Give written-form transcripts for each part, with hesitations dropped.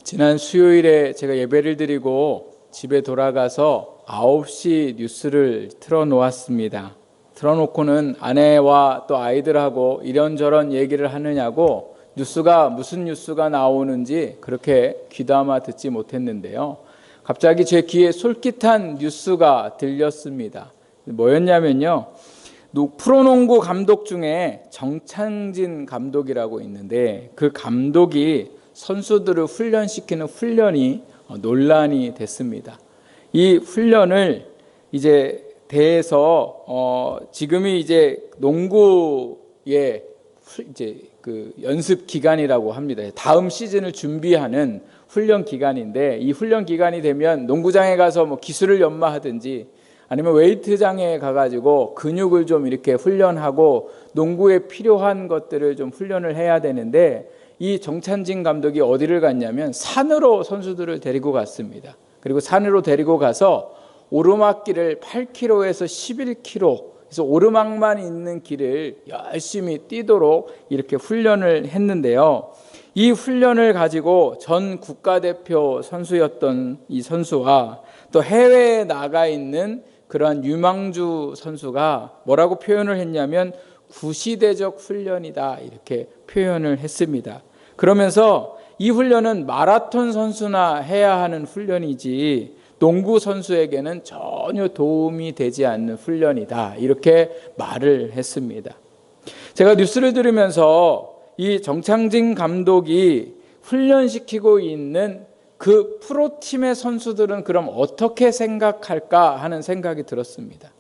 지난 수요일에 제가 예배를 드리고 집에 돌아가서 9시 뉴스를 틀어놓았습니다. 틀어놓고는 아내와 또 아이들하고 이런저런 얘기를 하느냐고 뉴스가 무슨 뉴스가 나오는지 그렇게 귀담아 듣지 못했는데요. 갑자기 제 귀에 솔깃한 뉴스가 들렸습니다. 뭐였냐면요. 프로농구 감독 중에 정창진 감독이라고 있는데 그 감독이 선수들을 훈련시키는 훈련이 논란이 됐습니다. 이 훈련을 이제 대해서 지금이 이제 농구의 이제 그 연습 기간이라고 합니다. 다음 시즌을 준비하는 훈련 기간인데 이 훈련 기간이 되면 농구장에 가서 뭐 기술을 연마하든지 아니면 웨이트장에 가가지고 근육을 좀 이렇게 훈련하고 농구에 필요한 것들을 좀 훈련을 해야 되는데 이 정찬진 감독이 어디를 갔냐면 산으로 선수들을 데리고 갔습니다. 그리고 산으로 데리고 가서 오르막길을 8km에서 11km, 그래서 오르막만 있는 길을 열심히 뛰도록 이렇게 훈련을 했는데요. 이 훈련을 가지고 전 국가대표 선수였던 이 선수와 또 해외에 나가 있는 그러한 유망주 선수가 뭐라고 표현을 했냐면 구시대적 훈련이다 이렇게 표현을 했습니다. 그러면서 이 훈련은 마라톤 선수나 해야 하는 훈련이지 농구 선수에게는 전혀 도움이 되지 않는 훈련이다 이렇게 말을 했습니다. 제가 뉴스를 들으면서 이 정창진 감독이 훈련시키고 있는 그 프로팀의 선수들은 그럼 어떻게 생각할까 하는 생각이 들었습니다.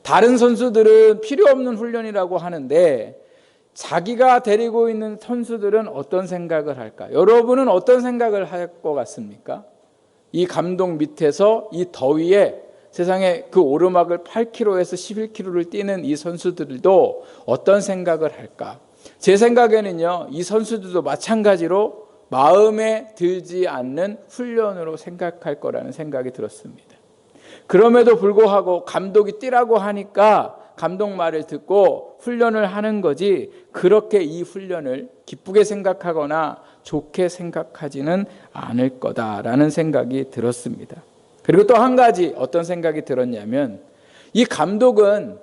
다른 선수들은 필요 없는 훈련이라고 하는데 자기가 데리고 있는 선수들은 어떤 생각을 할까? 여러분은 어떤 생각을 할 것 같습니까? 이 감독 밑에서 이 더위에 세상에 그 오르막을 8km에서 11km를 뛰는 이 선수들도 어떤 생각을 할까? 제 생각에는요, 이 선수들도 마찬가지로 마음에 들지 않는 훈련으로 생각할 거라는 생각이 들었습니다. 그럼에도 불구하고 감독이 뛰라고 하니까 감독 말을 듣고 훈련을 하는 거지 그렇게 이 훈련을 기쁘게 생각하거나 좋게 생각하지는 않을 거다라는 생각이 들었습니다. 그리고 또 한 가지 어떤 생각이 들었냐면 이 감독은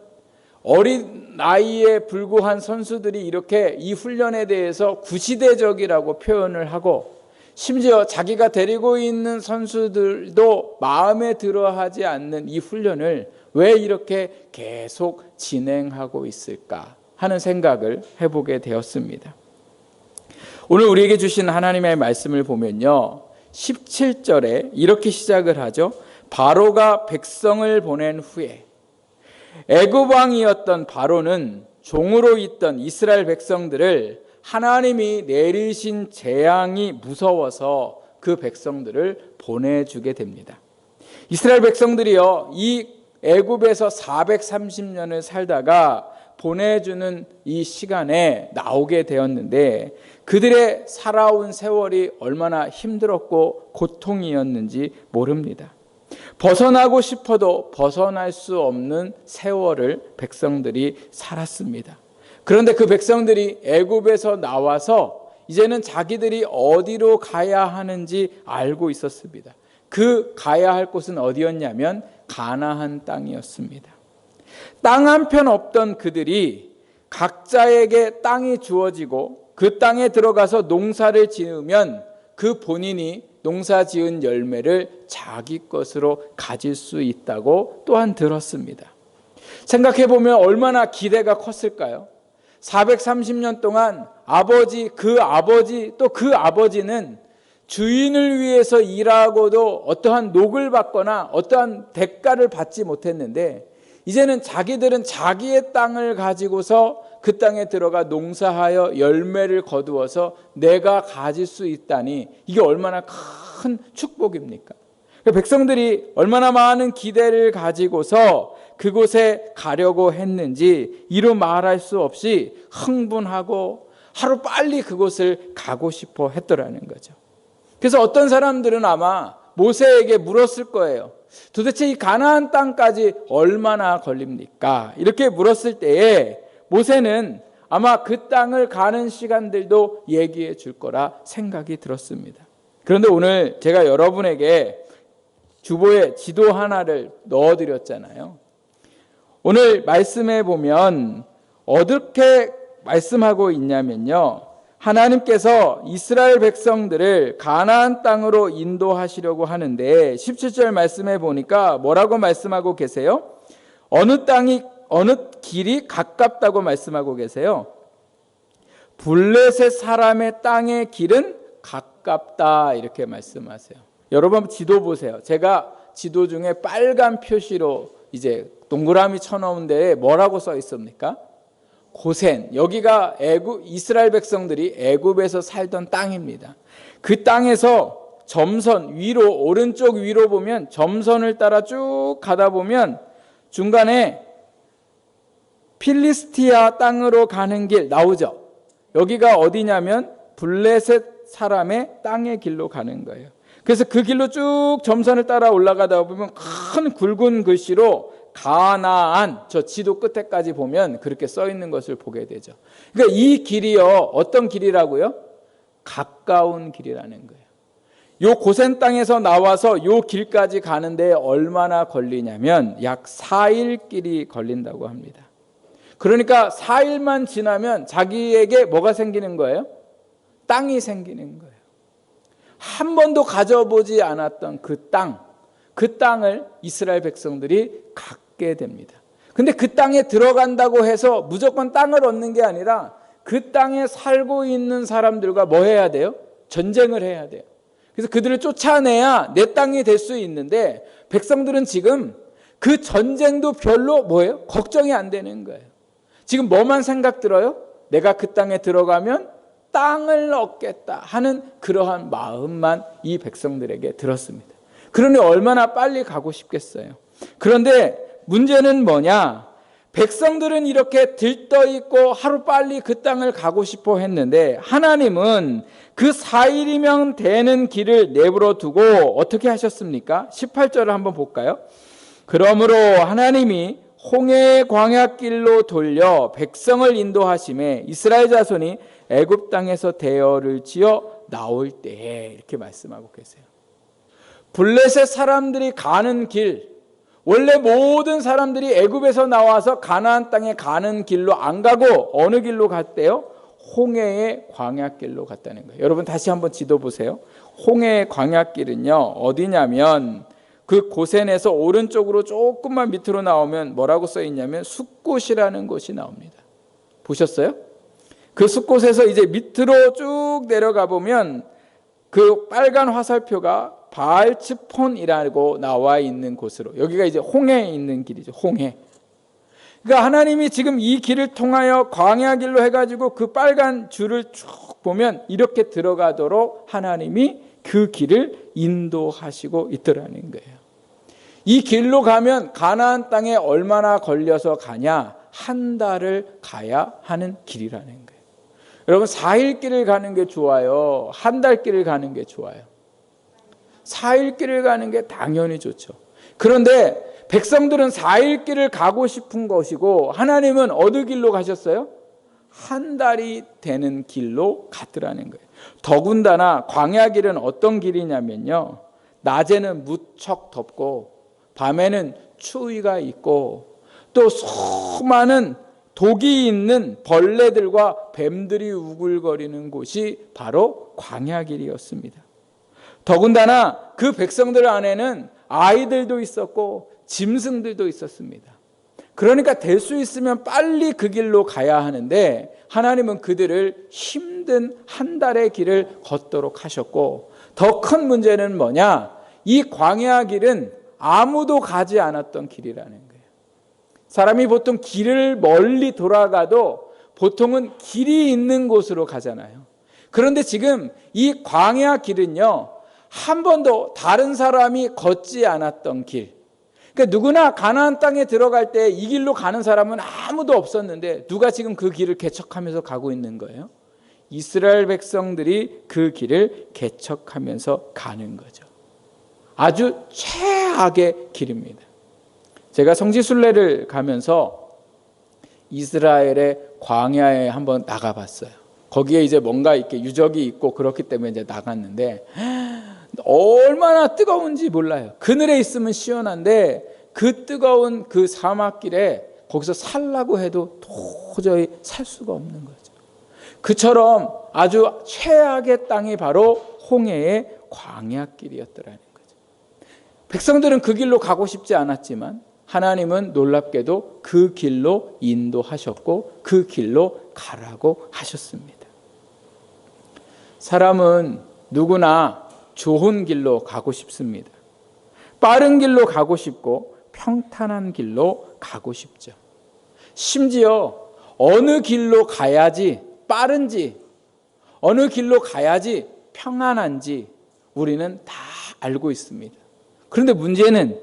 어린 나이에 불구한 선수들이 이렇게 이 훈련에 대해서 구시대적이라고 표현을 하고 심지어 자기가 데리고 있는 선수들도 마음에 들어하지 않는 이 훈련을 왜 이렇게 계속 진행하고 있을까 하는 생각을 해보게 되었습니다. 오늘 우리에게 주신 하나님의 말씀을 보면요. 17절에 이렇게 시작을 하죠. 바로가 백성을 보낸 후에 애굽 왕이었던 바로는 종으로 있던 이스라엘 백성들을 하나님이 내리신 재앙이 무서워서 그 백성들을 보내주게 됩니다. 이스라엘 백성들이요, 이 애굽에서 430년을 살다가 보내주는 이 시간에 나오게 되었는데 그들의 살아온 세월이 얼마나 힘들었고 고통이었는지 모릅니다. 벗어나고 싶어도 벗어날 수 없는 세월을 백성들이 살았습니다. 그런데 그 백성들이 애굽에서 나와서 이제는 자기들이 어디로 가야 하는지 알고 있었습니다. 그 가야 할 곳은 어디였냐면 가나안 땅이었습니다. 땅 한편 없던 그들이 각자에게 땅이 주어지고 그 땅에 들어가서 농사를 지으면 그 본인이 농사 지은 열매를 자기 것으로 가질 수 있다고 또한 들었습니다. 생각해 보면 얼마나 기대가 컸을까요? 430년 동안 또 그 아버지는 주인을 위해서 일하고도 어떠한 녹을 받거나 어떠한 대가를 받지 못했는데 이제는 자기들은 자기의 땅을 가지고서 그 땅에 들어가 농사하여 열매를 거두어서 내가 가질 수 있다니 이게 얼마나 큰 축복입니까? 백성들이 얼마나 많은 기대를 가지고서 그곳에 가려고 했는지 이루 말할 수 없이 흥분하고 하루 빨리 그곳을 가고 싶어 했더라는 거죠. 그래서 어떤 사람들은 아마 모세에게 물었을 거예요. 도대체 이 가나안 땅까지 얼마나 걸립니까? 이렇게 물었을 때에 모세는 아마 그 땅을 가는 시간들도 얘기해 줄 거라 생각이 들었습니다. 그런데 오늘 제가 여러분에게 주보에 지도 하나를 넣어드렸잖아요. 오늘 말씀에 보면 어떻게 말씀하고 있냐면요. 하나님께서 이스라엘 백성들을 가나안 땅으로 인도하시려고 하는데 17절 말씀에 보니까 뭐라고 말씀하고 계세요? 어느 길이 가깝다고 말씀하고 계세요? 블레셋 사람의 땅의 길은 가깝다 이렇게 말씀하세요. 여러분 지도 보세요. 제가 지도 중에 빨간 표시로 이제 동그라미 쳐놓은 데에 뭐라고 써 있습니까? 고센. 여기가 이스라엘 백성들이 애굽에서 살던 땅입니다. 그 땅에서 점선 위로 오른쪽 위로 보면 점선을 따라 쭉 가다 보면 중간에 필리스티아 땅으로 가는 길 나오죠. 여기가 어디냐면 블레셋 사람의 땅의 길로 가는 거예요. 그래서 그 길로 쭉 점선을 따라 올라가다 보면 큰 굵은 글씨로 가나안, 저 지도 끝에까지 보면 그렇게 써 있는 것을 보게 되죠. 그러니까 이 길이요, 어떤 길이라고요? 가까운 길이라는 거예요. 요 고센 땅에서 나와서 요 길까지 가는데 얼마나 걸리냐면 약 4일 길이 걸린다고 합니다. 그러니까 4일만 지나면 자기에게 뭐가 생기는 거예요? 땅이 생기는 거예요. 한 번도 가져보지 않았던 그 땅을 이스라엘 백성들이 갖게 됩니다. 근데 그 땅에 들어간다고 해서 무조건 땅을 얻는 게 아니라 그 땅에 살고 있는 사람들과 뭐 해야 돼요? 전쟁을 해야 돼요. 그래서 그들을 쫓아내야 내 땅이 될 수 있는데 백성들은 지금 그 전쟁도 별로 뭐예요? 걱정이 안 되는 거예요. 지금 뭐만 생각 들어요? 내가 그 땅에 들어가면 땅을 얻겠다 하는 그러한 마음만 이 백성들에게 들었습니다. 그러니 얼마나 빨리 가고 싶겠어요. 그런데 문제는 뭐냐? 백성들은 이렇게 들떠있고 하루빨리 그 땅을 가고 싶어 했는데 하나님은 그 4일이면 되는 길을 내버려 두고 어떻게 하셨습니까? 18절을 한번 볼까요? 그러므로 하나님이 홍해의 광야길로 돌려 백성을 인도하심에 이스라엘 자손이 애굽 땅에서 대열을 지어 나올 때에 이렇게 말씀하고 계세요. 블레셋 사람들이 가는 길, 원래 모든 사람들이 애굽에서 나와서 가나안 땅에 가는 길로 안 가고 어느 길로 갔대요? 홍해의 광야길로 갔다는 거예요. 여러분 다시 한번 지도 보세요. 홍해의 광야길은요 어디냐면 그 고센에서 오른쪽으로 조금만 밑으로 나오면 뭐라고 써 있냐면 숫곳이라는 곳이 나옵니다. 보셨어요? 그 숫곳에서 이제 밑으로 쭉 내려가 보면 그 빨간 화살표가 바알츠폰이라고 나와 있는 곳으로, 여기가 이제 홍해에 있는 길이죠. 홍해. 그러니까 하나님이 지금 이 길을 통하여 광야길로 해가지고 그 빨간 줄을 쭉 보면 이렇게 들어가도록 하나님이 그 길을 인도하시고 있더라는 거예요. 이 길로 가면 가나안 땅에 얼마나 걸려서 가냐? 한 달을 가야 하는 길이라는 거예요. 여러분 4일 길을 가는 게 좋아요? 한 달 길을 가는 게 좋아요? 4일 길을 가는 게 당연히 좋죠. 그런데 백성들은 4일 길을 가고 싶은 것이고 하나님은 어느 길로 가셨어요? 한 달이 되는 길로 갔더라는 거예요. 더군다나 광야길은 어떤 길이냐면요, 낮에는 무척 덥고 밤에는 추위가 있고 또 수많은 독이 있는 벌레들과 뱀들이 우글거리는 곳이 바로 광야길이었습니다. 더군다나 그 백성들 안에는 아이들도 있었고 짐승들도 있었습니다. 그러니까 될 수 있으면 빨리 그 길로 가야 하는데 하나님은 그들을 힘든 한 달의 길을 걷도록 하셨고, 더 큰 문제는 뭐냐? 이 광야 길은 아무도 가지 않았던 길이라는 거예요. 사람이 보통 길을 멀리 돌아가도 보통은 길이 있는 곳으로 가잖아요. 그런데 지금 이 광야 길은요, 한 번도 다른 사람이 걷지 않았던 길. 그러니까 누구나 가나안 땅에 들어갈 때 이 길로 가는 사람은 아무도 없었는데 누가 지금 그 길을 개척하면서 가고 있는 거예요? 이스라엘 백성들이 그 길을 개척하면서 가는 거죠. 아주 최악의 길입니다. 제가 성지순례를 가면서 이스라엘의 광야에 한번 나가봤어요. 거기에 이제 뭔가 이렇게 유적이 있고 그렇기 때문에 이제 나갔는데 얼마나 뜨거운지 몰라요. 그늘에 있으면 시원한데 그 뜨거운 그 사막길에 거기서 살라고 해도 도저히 살 수가 없는 거죠. 그처럼 아주 최악의 땅이 바로 홍해의 광야길이었더라는 거죠. 백성들은 그 길로 가고 싶지 않았지만 하나님은 놀랍게도 그 길로 인도하셨고 그 길로 가라고 하셨습니다. 사람은 누구나 좋은 길로 가고 싶습니다. 빠른 길로 가고 싶고 평탄한 길로 가고 싶죠. 심지어 어느 길로 가야지 빠른지, 어느 길로 가야지 평안한지 우리는 다 알고 있습니다. 그런데 문제는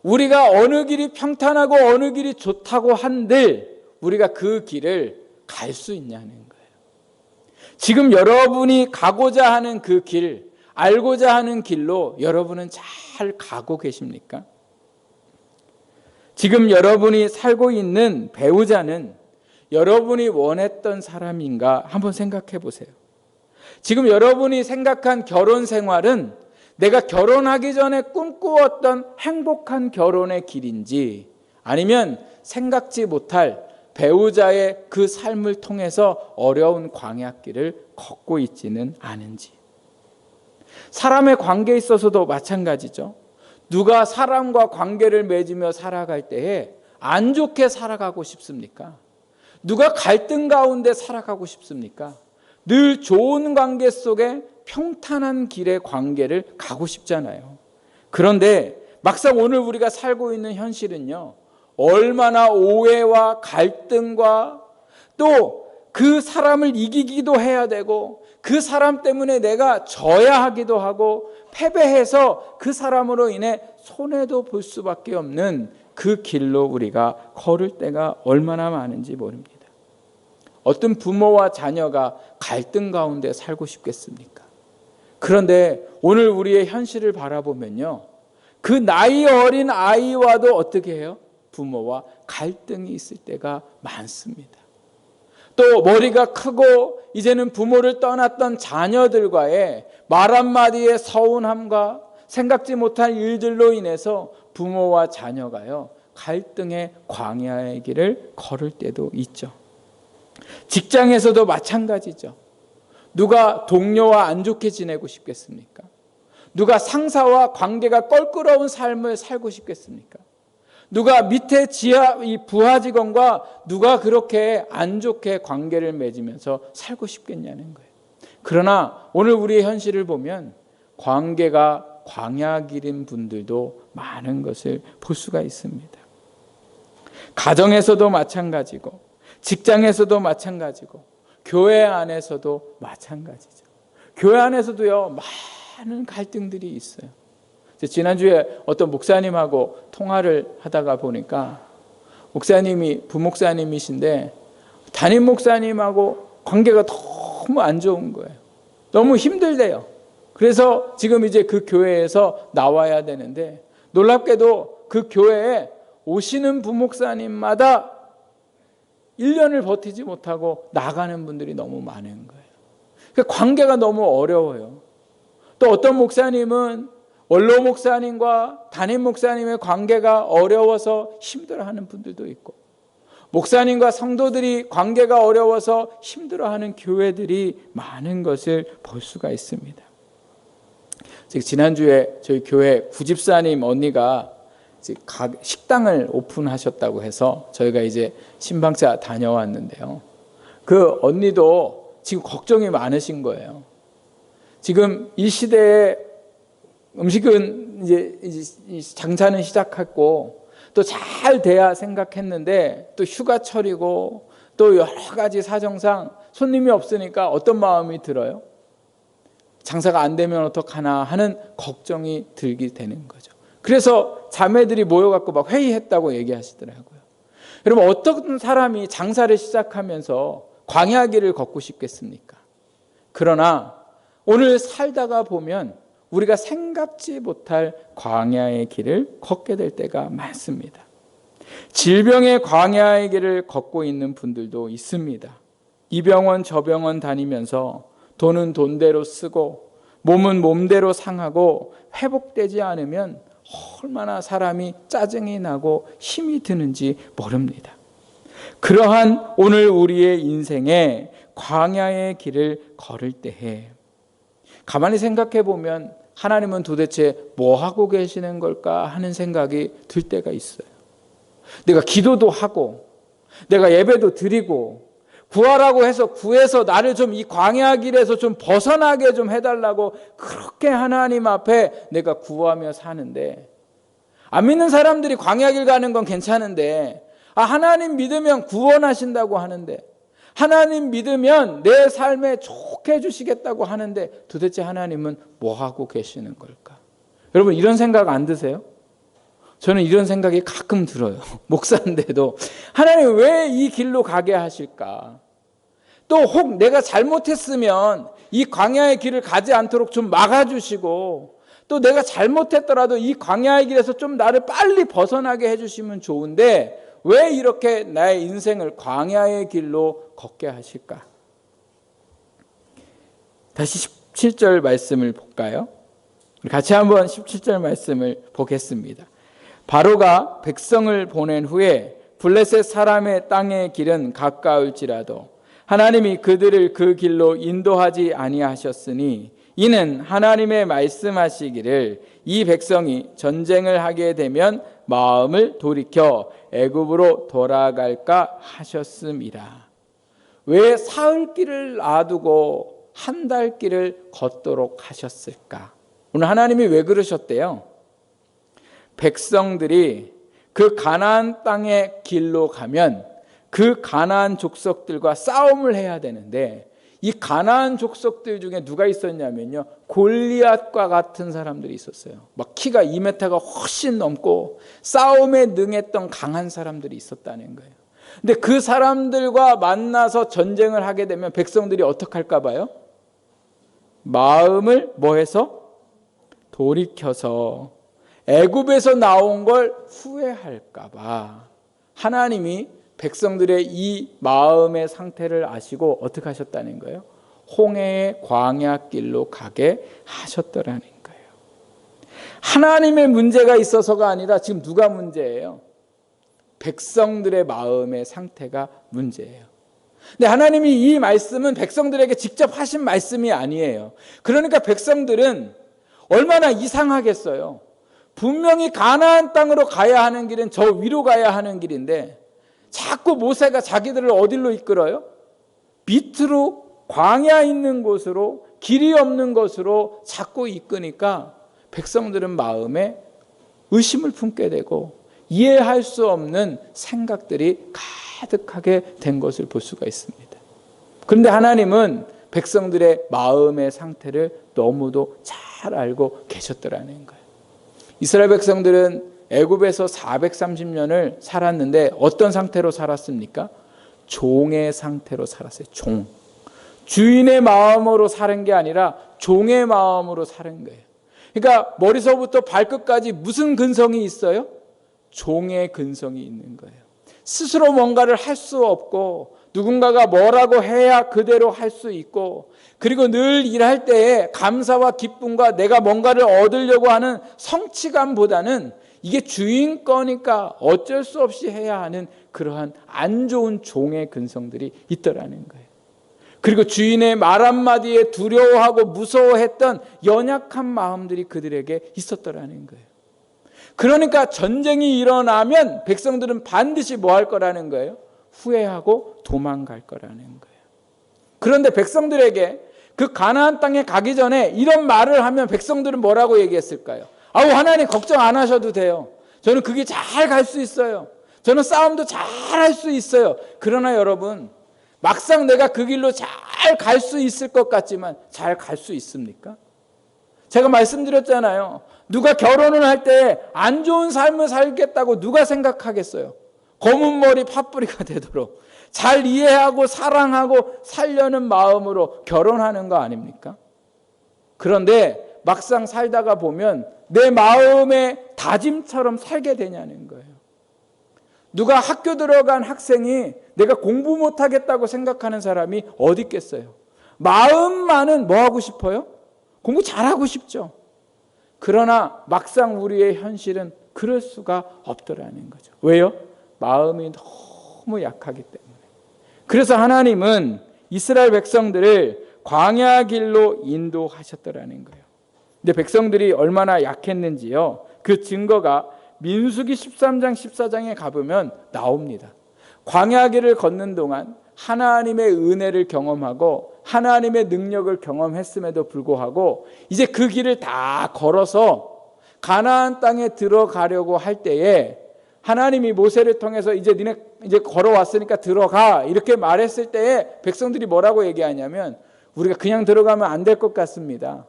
우리가 어느 길이 평탄하고 어느 길이 좋다고 한들 우리가 그 길을 갈 수 있냐는 거예요. 지금 여러분이 가고자 하는 그 길, 알고자 하는 길로 여러분은 잘 가고 계십니까? 지금 여러분이 살고 있는 배우자는 여러분이 원했던 사람인가 한번 생각해 보세요. 지금 여러분이 생각한 결혼 생활은 내가 결혼하기 전에 꿈꾸었던 행복한 결혼의 길인지 아니면 생각지 못할 배우자의 그 삶을 통해서 어려운 광야길을 걷고 있지는 않은지. 사람의 관계에 있어서도 마찬가지죠. 누가 사람과 관계를 맺으며 살아갈 때에 안 좋게 살아가고 싶습니까? 누가 갈등 가운데 살아가고 싶습니까? 늘 좋은 관계 속에 평탄한 길의 관계를 가고 싶잖아요. 그런데 막상 오늘 우리가 살고 있는 현실은요, 얼마나 오해와 갈등과 또 그 사람을 이기기도 해야 되고 그 사람 때문에 내가 져야 하기도 하고 패배해서 그 사람으로 인해 손해도 볼 수밖에 없는 그 길로 우리가 걸을 때가 얼마나 많은지 모릅니다. 어떤 부모와 자녀가 갈등 가운데 살고 싶겠습니까? 그런데 오늘 우리의 현실을 바라보면요, 그 나이 어린 아이와도 어떻게 해요? 부모와 갈등이 있을 때가 많습니다. 또 머리가 크고 이제는 부모를 떠났던 자녀들과의 말 한마디의 서운함과 생각지 못한 일들로 인해서 부모와 자녀가요, 갈등의 광야의 길을 걸을 때도 있죠. 직장에서도 마찬가지죠. 누가 동료와 안 좋게 지내고 싶겠습니까? 누가 상사와 관계가 껄끄러운 삶을 살고 싶겠습니까? 누가 밑에 부하 직원과 누가 그렇게 안 좋게 관계를 맺으면서 살고 싶겠냐는 거예요. 그러나 오늘 우리의 현실을 보면 관계가 광야길인 분들도 많은 것을 볼 수가 있습니다. 가정에서도 마찬가지고 직장에서도 마찬가지고 교회 안에서도 마찬가지죠. 교회 안에서도요, 많은 갈등들이 있어요. 지난주에 어떤 목사님하고 통화를 하다가 보니까 목사님이 부목사님이신데 담임 목사님하고 관계가 너무 안 좋은 거예요. 너무 힘들대요. 그래서 지금 이제 그 교회에서 나와야 되는데 놀랍게도 그 교회에 오시는 부목사님마다 1년을 버티지 못하고 나가는 분들이 너무 많은 거예요. 그러니까 관계가 너무 어려워요. 또 어떤 목사님은 원로 목사님과 담임 목사님의 관계가 어려워서 힘들어하는 분들도 있고, 목사님과 성도들이 관계가 어려워서 힘들어하는 교회들이 많은 것을 볼 수가 있습니다. 지난주에 저희 교회 구집사님 언니가 식당을 오픈하셨다고 해서 저희가 이제 신방차 다녀왔는데요. 그 언니도 지금 걱정이 많으신 거예요. 지금 이 시대에 음식은 이제 장사는 시작했고 또 잘 돼야 생각했는데 또 휴가철이고 또 여러 가지 사정상 손님이 없으니까 어떤 마음이 들어요? 장사가 안 되면 어떡하나 하는 걱정이 들게 되는 거죠. 그래서 자매들이 모여갖고 막 회의했다고 얘기하시더라고요. 여러분, 어떤 사람이 장사를 시작하면서 광야길을 걷고 싶겠습니까? 그러나 오늘 살다가 보면 우리가 생각지 못할 광야의 길을 걷게 될 때가 많습니다. 질병의 광야의 길을 걷고 있는 분들도 있습니다. 이 병원 저 병원 다니면서 돈은 돈대로 쓰고 몸은 몸대로 상하고 회복되지 않으면 얼마나 사람이 짜증이 나고 힘이 드는지 모릅니다. 그러한 오늘 우리의 인생에 광야의 길을 걸을 때에 가만히 생각해 보면 하나님은 도대체 뭐 하고 계시는 걸까 하는 생각이 들 때가 있어요. 내가 기도도 하고 내가 예배도 드리고 구하라고 해서 구해서 나를 좀 이 광야 길에서 좀 벗어나게 좀 해달라고 그렇게 하나님 앞에 내가 구하며 사는데, 안 믿는 사람들이 광야 길 가는 건 괜찮은데, 하나님 믿으면 구원하신다고 하는데, 하나님 믿으면 내 삶에 좋게 해주시겠다고 하는데 도대체 하나님은 뭐 하고 계시는 걸까? 여러분 이런 생각 안 드세요? 저는 이런 생각이 가끔 들어요. 목사인데도 하나님 왜 이 길로 가게 하실까? 또 혹 내가 잘못했으면 이 광야의 길을 가지 않도록 좀 막아주시고, 또 내가 잘못했더라도 이 광야의 길에서 좀 나를 빨리 벗어나게 해주시면 좋은데 왜 이렇게 나의 인생을 광야의 길로 걷게 하실까? 다시 17절 말씀을 볼까요? 같이 한번 17절 말씀을 보겠습니다. 바로가 백성을 보낸 후에 블레셋 사람의 땅의 길은 가까울지라도 하나님이 그들을 그 길로 인도하지 아니하셨으니 이는 하나님의 말씀하시기를 이 백성이 전쟁을 하게 되면 마음을 돌이켜 애굽으로 돌아갈까 하셨음이라. 왜 사흘 길을 놔두고 한 달 길을 걷도록 하셨을까? 오늘 하나님이 왜 그러셨대요? 백성들이 그 가나안 땅의 길로 가면 그 가나안 족속들과 싸움을 해야 되는데, 이 가나안 족속들 중에 누가 있었냐면요, 골리앗과 같은 사람들이 있었어요. 막 키가 2m가 훨씬 넘고 싸움에 능했던 강한 사람들이 있었다는 거예요. 근데 그 사람들과 만나서 전쟁을 하게 되면 백성들이 어떻게 할까 봐요? 마음을 뭐 해서? 돌이켜서 애굽에서 나온 걸 후회할까 봐 하나님이 백성들의 이 마음의 상태를 아시고 어떻게 하셨다는 거예요? 홍해의 광야길로 가게 하셨더라는 거예요. 하나님의 문제가 있어서가 아니라 지금 누가 문제예요? 백성들의 마음의 상태가 문제예요. 근데 하나님이 이 말씀은 백성들에게 직접 하신 말씀이 아니에요. 그러니까 백성들은 얼마나 이상하겠어요. 분명히 가나안 땅으로 가야 하는 길은 저 위로 가야 하는 길인데 자꾸 모세가 자기들을 어디로 이끌어요? 밑으로 광야 있는 곳으로, 길이 없는 곳으로 자꾸 이끄니까 백성들은 마음에 의심을 품게 되고 이해할 수 없는 생각들이 가득하게 된 것을 볼 수가 있습니다. 그런데 하나님은 백성들의 마음의 상태를 너무도 잘 알고 계셨더라는 거예요. 이스라엘 백성들은 애굽에서 430년을 살았는데 어떤 상태로 살았습니까? 종의 상태로 살았어요. 종. 주인의 마음으로 사는 게 아니라 종의 마음으로 사는 거예요. 그러니까 머리서부터 발끝까지 무슨 근성이 있어요? 종의 근성이 있는 거예요. 스스로 뭔가를 할 수 없고 누군가가 뭐라고 해야 그대로 할 수 있고, 그리고 늘 일할 때에 감사와 기쁨과 내가 뭔가를 얻으려고 하는 성취감보다는 이게 주인 거니까 어쩔 수 없이 해야 하는 그러한 안 좋은 종의 근성들이 있더라는 거예요. 그리고 주인의 말 한마디에 두려워하고 무서워했던 연약한 마음들이 그들에게 있었더라는 거예요. 그러니까 전쟁이 일어나면 백성들은 반드시 뭐 할 거라는 거예요? 후회하고 도망갈 거라는 거예요. 그런데 백성들에게 그 가나안 땅에 가기 전에 이런 말을 하면 백성들은 뭐라고 얘기했을까요? 아우, 하나님 걱정 안 하셔도 돼요. 저는 그게 잘 갈 수 있어요. 저는 싸움도 잘 할 수 있어요. 그러나 여러분, 막상 내가 그 길로 잘 갈 수 있을 것 같지만 잘 갈 수 있습니까? 제가 말씀드렸잖아요. 누가 결혼을 할 때 안 좋은 삶을 살겠다고 누가 생각하겠어요? 검은 머리 팥뿌리가 되도록 잘 이해하고 사랑하고 살려는 마음으로 결혼하는 거 아닙니까? 그런데 막상 살다가 보면 내 마음의 다짐처럼 살게 되냐는 거예요. 누가 학교 들어간 학생이 내가 공부 못하겠다고 생각하는 사람이 어디 있겠어요? 마음만은 뭐 하고 싶어요? 공부 잘하고 싶죠. 그러나 막상 우리의 현실은 그럴 수가 없더라는 거죠. 왜요? 마음이 너무 약하기 때문에. 그래서 하나님은 이스라엘 백성들을 광야 길로 인도하셨더라는 거예요. 근데 백성들이 얼마나 약했는지요, 그 증거가 민수기 13장 14장에 가보면 나옵니다. 광야 길을 걷는 동안 하나님의 은혜를 경험하고 하나님의 능력을 경험했음에도 불구하고 이제 그 길을 다 걸어서 가나안 땅에 들어가려고 할 때에 하나님이 모세를 통해서 이제 니네 이제 걸어왔으니까 들어가 이렇게 말했을 때에 백성들이 뭐라고 얘기하냐면, 우리가 그냥 들어가면 안 될 것 같습니다.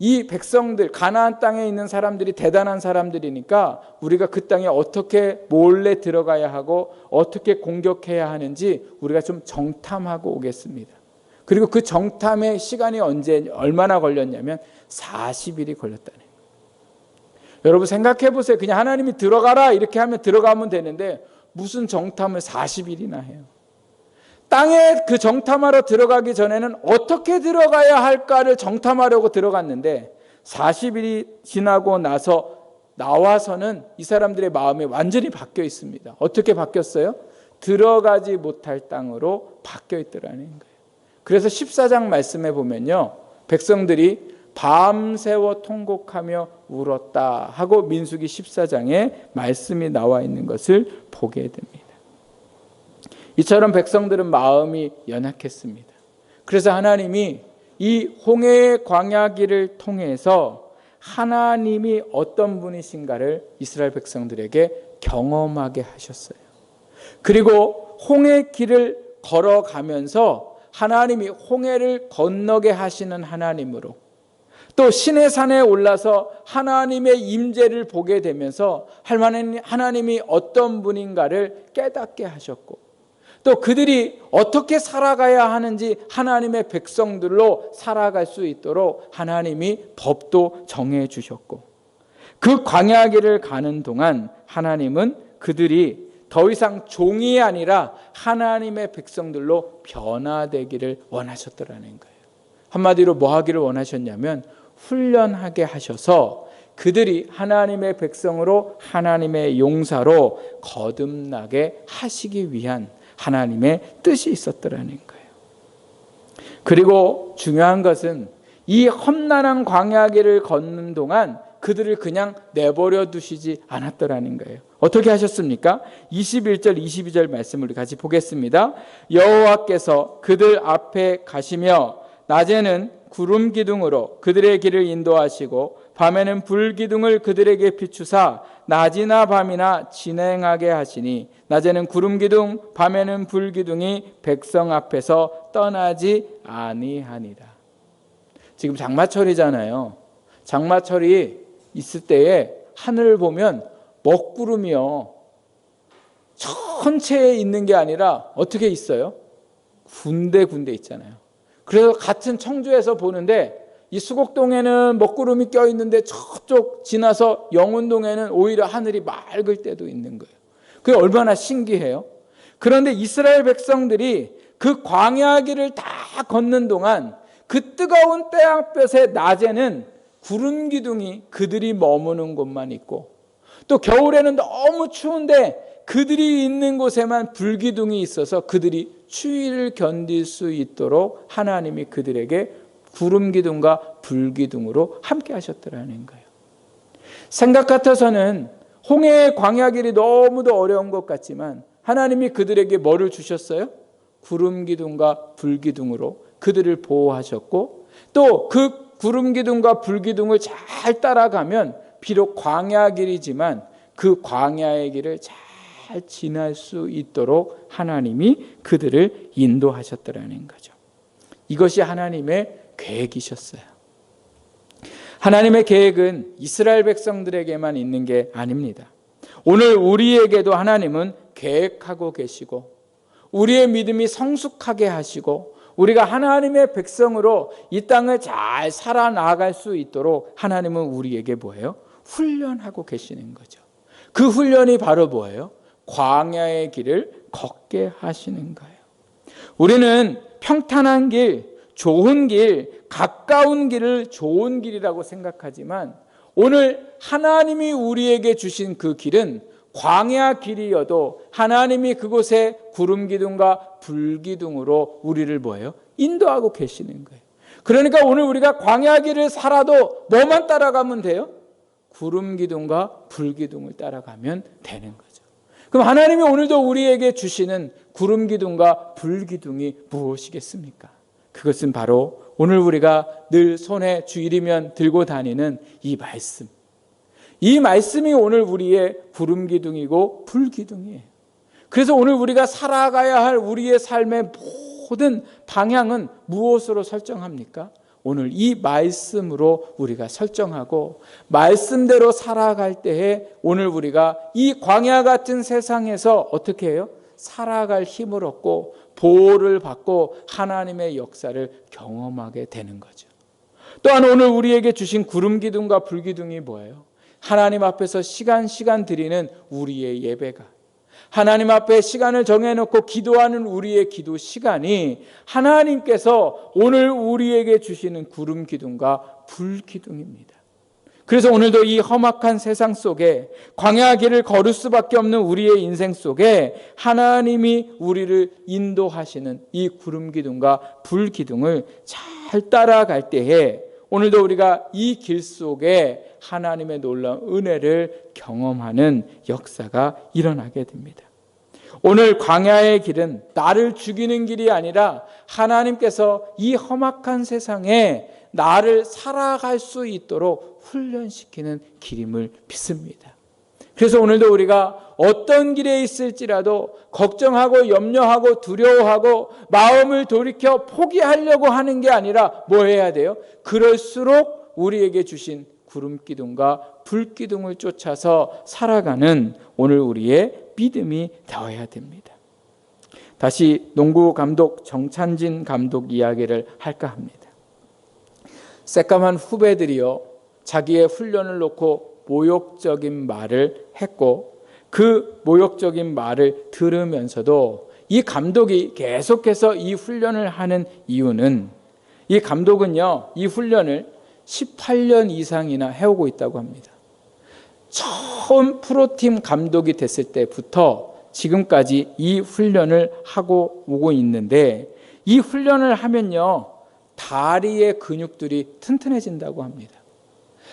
이 백성들, 가나안 땅에 있는 사람들이 대단한 사람들이니까 우리가 그 땅에 어떻게 몰래 들어가야 하고 어떻게 공격해야 하는지 우리가 좀 정탐하고 오겠습니다. 그리고 그 정탐의 시간이 얼마나 걸렸냐면 40일이 걸렸다는 거예요. 여러분 생각해 보세요. 그냥 하나님이 들어가라 이렇게 하면 들어가면 되는데 무슨 정탐을 40일이나 해요. 땅에 그 정탐하러 들어가기 전에는 어떻게 들어가야 할까를 정탐하려고 들어갔는데 40일이 지나고 나와서는 이 사람들의 마음이 완전히 바뀌어 있습니다. 어떻게 바뀌었어요? 들어가지 못할 땅으로 바뀌어 있더라는 거예요. 그래서 14장 말씀에 보면요, 백성들이 밤새워 통곡하며 울었다 하고 민수기 14장에 말씀이 나와 있는 것을 보게 됩니다. 이처럼 백성들은 마음이 연약했습니다. 그래서 하나님이 이 홍해의 광야길을 통해서 하나님이 어떤 분이신가를 이스라엘 백성들에게 경험하게 하셨어요. 그리고 홍해 길을 걸어가면서 하나님이 홍해를 건너게 하시는 하나님으로, 또 시내 산에 올라서 하나님의 임재를 보게 되면서 하나님이 어떤 분인가를 깨닫게 하셨고, 또 그들이 어떻게 살아가야 하는지 하나님의 백성들로 살아갈 수 있도록 하나님이 법도 정해 주셨고, 그 광야길을 가는 동안 하나님은 그들이 더 이상 종이 아니라 하나님의 백성들로 변화되기를 원하셨더라는 거예요. 한마디로 뭐 하기를 원하셨냐면 훈련하게 하셔서 그들이 하나님의 백성으로 하나님의 용사로 거듭나게 하시기 위한 하나님의 뜻이 있었더라는 거예요. 그리고 중요한 것은 이 험난한 광야길을 걷는 동안 그들을 그냥 내버려 두시지 않았더라는 거예요. 어떻게 하셨습니까? 21절 22절 말씀을 우리 같이 보겠습니다. 여호와께서 그들 앞에 가시며 낮에는 구름 기둥으로 그들의 길을 인도하시고 밤에는 불 기둥을 그들에게 비추사 낮이나 밤이나 진행하게 하시니 낮에는 구름 기둥 밤에는 불 기둥이 백성 앞에서 떠나지 아니하니라. 지금 장마철이잖아요. 장마철이 있을 때에 하늘을 보면 먹구름이요, 전체에 있는 게 아니라 어떻게 있어요? 군데군데 있잖아요. 그래서 같은 청주에서 보는데 이 수곡동에는 먹구름이 껴있는데 저쪽 지나서 영운동에는 오히려 하늘이 맑을 때도 있는 거예요. 그게 얼마나 신기해요. 그런데 이스라엘 백성들이 그 광야길을 다 걷는 동안 그 뜨거운 태양볕의 낮에는 구름 기둥이 그들이 머무는 곳만 있고, 또 겨울에는 너무 추운데 그들이 있는 곳에만 불기둥이 있어서 그들이 추위를 견딜 수 있도록 하나님이 그들에게 구름 기둥과 불 기둥으로 함께 하셨더라는 거예요. 생각 같아서는 홍해의 광야길이 너무도 어려운 것 같지만 하나님이 그들에게 뭐를 주셨어요? 구름 기둥과 불 기둥으로 그들을 보호하셨고, 또 그 구름 기둥과 불 기둥을 잘 따라가면 비록 광야길이지만 그 광야의 길을 잘 지날 수 있도록 하나님이 그들을 인도하셨더라는 거죠. 이것이 하나님의 계획이셨어요. 하나님의 계획은 이스라엘 백성들에게만 있는 게 아닙니다. 오늘 우리에게도 하나님은 계획하고 계시고, 우리의 믿음이 성숙하게 하시고, 우리가 하나님의 백성으로 이 땅을 잘 살아나갈 수 있도록 하나님은 우리에게 뭐예요? 훈련하고 계시는 거죠. 그 훈련이 바로 뭐예요? 광야의 길을 걷게 하시는 거예요. 우리는 평탄한 길, 좋은 길, 가까운 길을 좋은 길이라고 생각하지만 오늘 하나님이 우리에게 주신 그 길은 광야 길이어도 하나님이 그곳에 구름 기둥과 불 기둥으로 우리를 뭐예요? 인도하고 계시는 거예요. 그러니까 오늘 우리가 광야 길을 살아도 뭐만 따라가면 돼요? 구름 기둥과 불 기둥을 따라가면 되는 거죠. 그럼 하나님이 오늘도 우리에게 주시는 구름 기둥과 불 기둥이 무엇이겠습니까? 그것은 바로 오늘 우리가 늘 손에 주일이면 들고 다니는 이 말씀. 이 말씀이 오늘 우리의 구름 기둥이고 불 기둥이에요. 그래서 오늘 우리가 살아가야 할 우리의 삶의 모든 방향은 무엇으로 설정합니까? 오늘 이 말씀으로 우리가 설정하고 말씀대로 살아갈 때에 오늘 우리가 이 광야 같은 세상에서 어떻게 해요? 살아갈 힘을 얻고 보호를 받고 하나님의 역사를 경험하게 되는 거죠. 또한 오늘 우리에게 주신 구름 기둥과 불 기둥이 뭐예요? 하나님 앞에서 시간 드리는 우리의 예배가, 하나님 앞에 시간을 정해놓고 기도하는 우리의 기도 시간이 하나님께서 오늘 우리에게 주시는 구름 기둥과 불 기둥입니다. 그래서 오늘도 이 험악한 세상 속에 광야 길을 걸을 수밖에 없는 우리의 인생 속에 하나님이 우리를 인도하시는 이 구름 기둥과 불 기둥을 잘 따라갈 때에 오늘도 우리가 이 길 속에 하나님의 놀라운 은혜를 경험하는 역사가 일어나게 됩니다. 오늘 광야의 길은 나를 죽이는 길이 아니라 하나님께서 이 험악한 세상에 나를 살아갈 수 있도록 훈련시키는 길임을 믿습니다. 그래서 오늘도 우리가 어떤 길에 있을지라도 걱정하고 염려하고 두려워하고 마음을 돌이켜 포기하려고 하는 게 아니라 뭐 해야 돼요? 그럴수록 우리에게 주신 구름 기둥과 불 기둥을 쫓아서 살아가는 오늘 우리의 믿음이 되어야 됩니다. 다시 농구 감독 정찬진 감독 이야기를 할까 합니다. 새까만 후배들이요, 자기의 훈련을 놓고 모욕적인 말을 했고 그 모욕적인 말을 들으면서도 이 감독이 계속해서 이 훈련을 하는 이유는, 이 감독은요 이 훈련을 18년 이상이나 해오고 있다고 합니다. 처음 프로팀 감독이 됐을 때부터 지금까지 이 훈련을 하고 오고 있는데, 이 훈련을 하면요 다리의 근육들이 튼튼해진다고 합니다.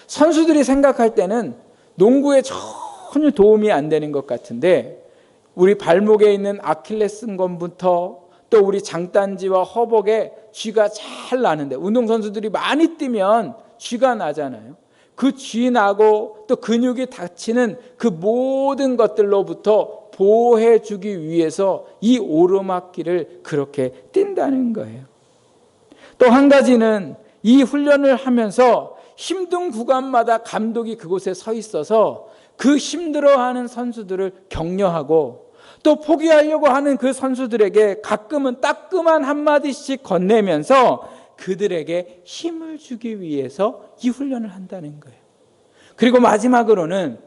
선수들이 생각할 때는 농구에 전혀 도움이 안 되는 것 같은데 우리 발목에 있는 아킬레스건부터 또 우리 장단지와 허벅에 쥐가 잘 나는데, 운동선수들이 많이 뛰면 쥐가 나잖아요. 그 쥐 나고 또 근육이 다치는 그 모든 것들로부터 보호해주기 위해서 이 오르막길을 그렇게 뛴다는 거예요. 또 한 가지는 이 훈련을 하면서 힘든 구간마다 감독이 그곳에 서 있어서 그 힘들어하는 선수들을 격려하고 또 포기하려고 하는 그 선수들에게 가끔은 따끔한 한마디씩 건네면서 그들에게 힘을 주기 위해서 이 훈련을 한다는 거예요. 그리고 마지막으로는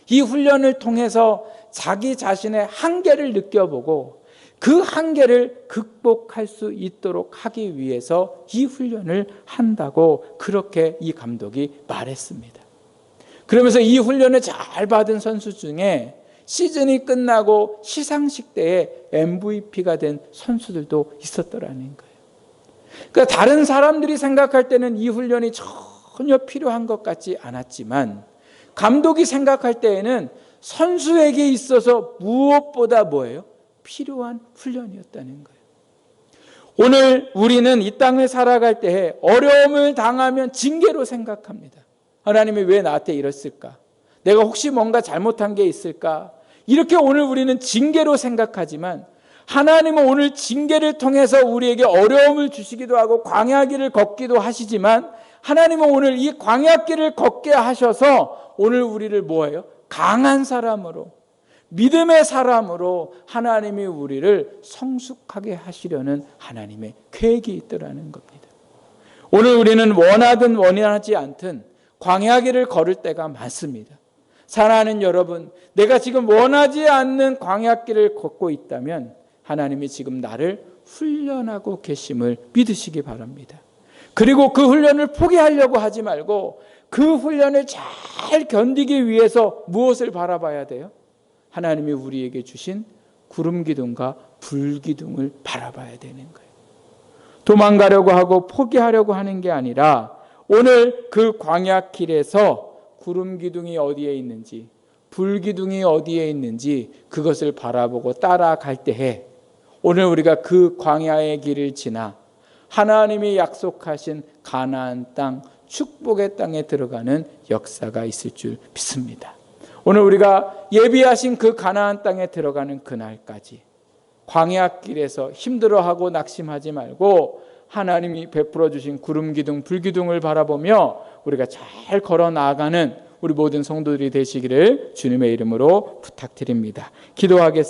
이 훈련을 통해서 자기 자신의 한계를 느껴보고 그 한계를 극복할 수 있도록 하기 위해서 이 훈련을 한다고 그렇게 이 감독이 말했습니다. 그러면서 이 훈련을 잘 받은 선수 중에 시즌이 끝나고 시상식 때에 MVP가 된 선수들도 있었더라는 거예요. 그러니까 다른 사람들이 생각할 때는 이 훈련이 전혀 필요한 것 같지 않았지만 감독이 생각할 때에는 선수에게 있어서 무엇보다 뭐예요? 필요한 훈련이었다는 거예요. 오늘 우리는 이 땅을 살아갈 때에 어려움을 당하면 징계로 생각합니다. 하나님이 왜 나한테 이랬을까? 내가 혹시 뭔가 잘못한 게 있을까? 이렇게 오늘 우리는 징계로 생각하지만 하나님은 오늘 징계를 통해서 우리에게 어려움을 주시기도 하고 광야길을 걷기도 하시지만 하나님은 오늘 이 광야길을 걷게 하셔서 오늘 우리를 뭐예요? 강한 사람으로, 믿음의 사람으로 하나님이 우리를 성숙하게 하시려는 하나님의 계획이 있더라는 겁니다. 오늘 우리는 원하든 원하지 않든 광야길을 걸을 때가 많습니다. 사랑하는 여러분, 내가 지금 원하지 않는 광야길을 걷고 있다면 하나님이 지금 나를 훈련하고 계심을 믿으시기 바랍니다. 그리고 그 훈련을 포기하려고 하지 말고 그 훈련을 잘 견디기 위해서 무엇을 바라봐야 돼요? 하나님이 우리에게 주신 구름 기둥과 불 기둥을 바라봐야 되는 거예요. 도망가려고 하고 포기하려고 하는 게 아니라 오늘 그 광야길에서 구름 기둥이 어디에 있는지, 불 기둥이 어디에 있는지 그것을 바라보고 따라갈 때에 오늘 우리가 그 광야의 길을 지나 하나님이 약속하신 가나안 땅, 축복의 땅에 들어가는 역사가 있을 줄 믿습니다. 오늘 우리가 예비하신 그 가나안 땅에 들어가는 그날까지 광야길에서 힘들어하고 낙심하지 말고 하나님이 베풀어 주신 구름 기둥, 불 기둥을 바라보며 우리가 잘 걸어 나아가는 우리 모든 성도들이 되시기를 주님의 이름으로 부탁드립니다. 기도하겠습니다.